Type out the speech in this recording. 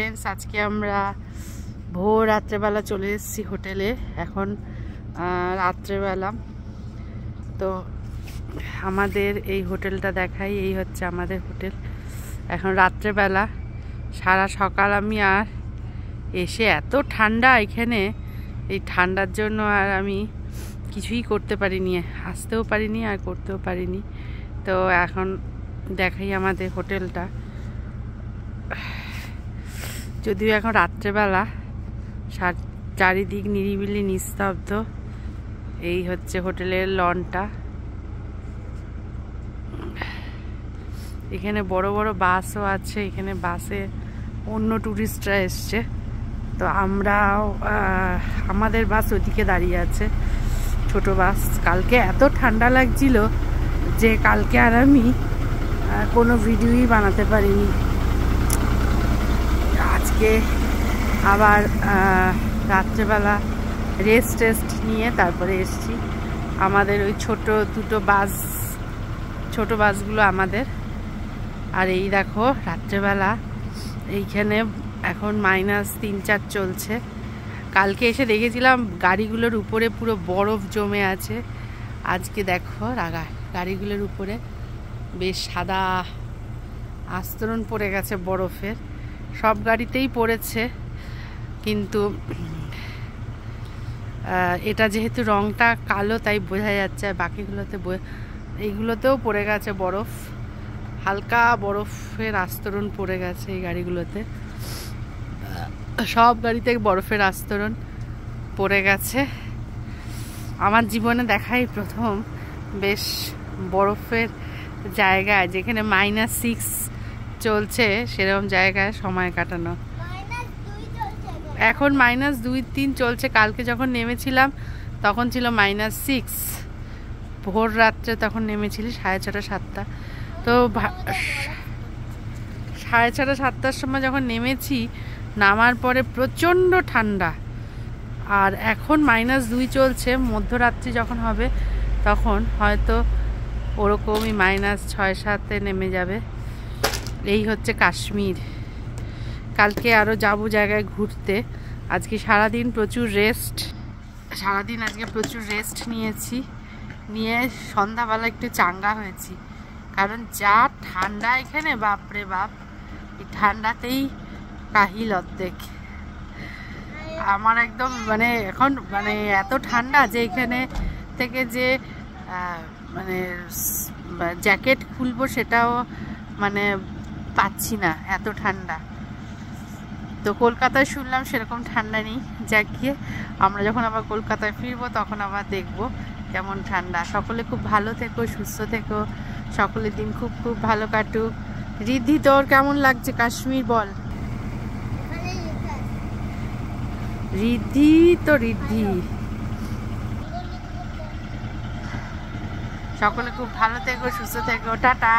Friends, আজকে আমরা ভোর রাত্রেবেলা চলে এসেছি হোটেলে। এখন রাত্রেবেলা তো আমাদের এই হোটেলটা দেখাই। এই হচ্ছে আমাদের হোটেল। এখন রাত্রেবেলা, সারা সকাল আমি আর এসে এত ঠান্ডা এখানে, এই ঠান্ডার জন্য আর আমি কিছুই করতে পারিনি, আসতেও পারিনি আর করতেও পারিনি। তো এখন দেখাই আমাদের হোটেলটা। যদিও এখন রাত্রেবেলা, চারিদিক নিরিবিলি নিস্তব্ধ। এই হচ্ছে হোটেলের লনটা। এখানে বড় বড় বাসও আছে। এখানে বাসে অন্য টুরিস্টরা এসছে। তো আমরাও, আমাদের বাস ওদিকে দাঁড়িয়ে আছে, ছোট বাস। কালকে এত ঠান্ডা লাগছিল যে কালকে আর আমি কোনো ভিডিওই বানাতে পারিনি। আজকে আবার রাত্রেবেলা রেস্ট নিয়ে তারপরে এসছি। আমাদের ওই ছোট বাসগুলো আমাদের। আর এই দেখো রাত্রেবেলা এইখানে এখন -3-4 চলছে। কালকে এসে দেখেছিলাম গাড়িগুলোর উপরে পুরো বরফ জমে আছে। আজকে দেখো গাড়িগুলোর উপরে বেশ সাদা আস্তরণ পড়ে গেছে বরফের। সব গাড়িতেই পড়েছে, কিন্তু এটা যেহেতু রংটা কালো তাই বোঝা যাচ্ছে। আর বাকিগুলোতে, এইগুলোতেও পড়ে গেছে বরফ, হালকা বরফের আস্তরণ পড়ে গেছে এই গাড়িগুলোতে। সব গাড়িতে বরফের আস্তরণ পড়ে গেছে। আমার জীবনে দেখাই প্রথম বেশ বরফের জায়গায়, যেখানে -6 চলছে সেরকম জায়গায় সময় কাটানো। এখন -2-3 চলছে। কালকে যখন নেমেছিলাম তখন ছিল -6। ভোর রাত্রে তখন নেমেছিলি 6:30-7টা। তো 6:30-7টার সময় যখন নেমেছি, নামার পরে প্রচণ্ড ঠান্ডা। আর এখন -2 চলছে। মধ্যরাত্রি যখন হবে তখন হয়তো ওরকমই -6-7 নেমে যাবে। এই হচ্ছে কাশ্মীর। কালকে আরও যাবো জায়গায় ঘুরতে। আজকে সারাদিন আজকে প্রচুর রেস্ট নিয়েছি। নিয়ে সন্ধ্যাবেলা একটু চাঙ্গা হয়েছি। কারণ যা ঠান্ডা এখানে, বাপরে বাপ, এই ঠান্ডাতেই কাহিল অর্ধেক। আমার একদম এখন এত ঠান্ডা যে এখানে থেকে যে জ্যাকেট খুলবো সেটাও পাচ্ছি না, এত ঠান্ডা। তো কলকাতায় শুনলাম সেরকম ঠান্ডা নেই। যাক গিয়ে, আমরা যখন আবার কলকাতায় ফিরবো তখন আবার দেখবো কেমন ঠান্ডা। সকলে খুব ভালো থেকো, সুস্থ থেকো, সকলের দিন খুব খুব ভালো কাটুক। রিদ্ধি, তোর কেমন লাগছে কাশ্মীর বল? রিদ্ধি সকলে খুব ভালো থেকো, সুস্থ থেকো, টাটা।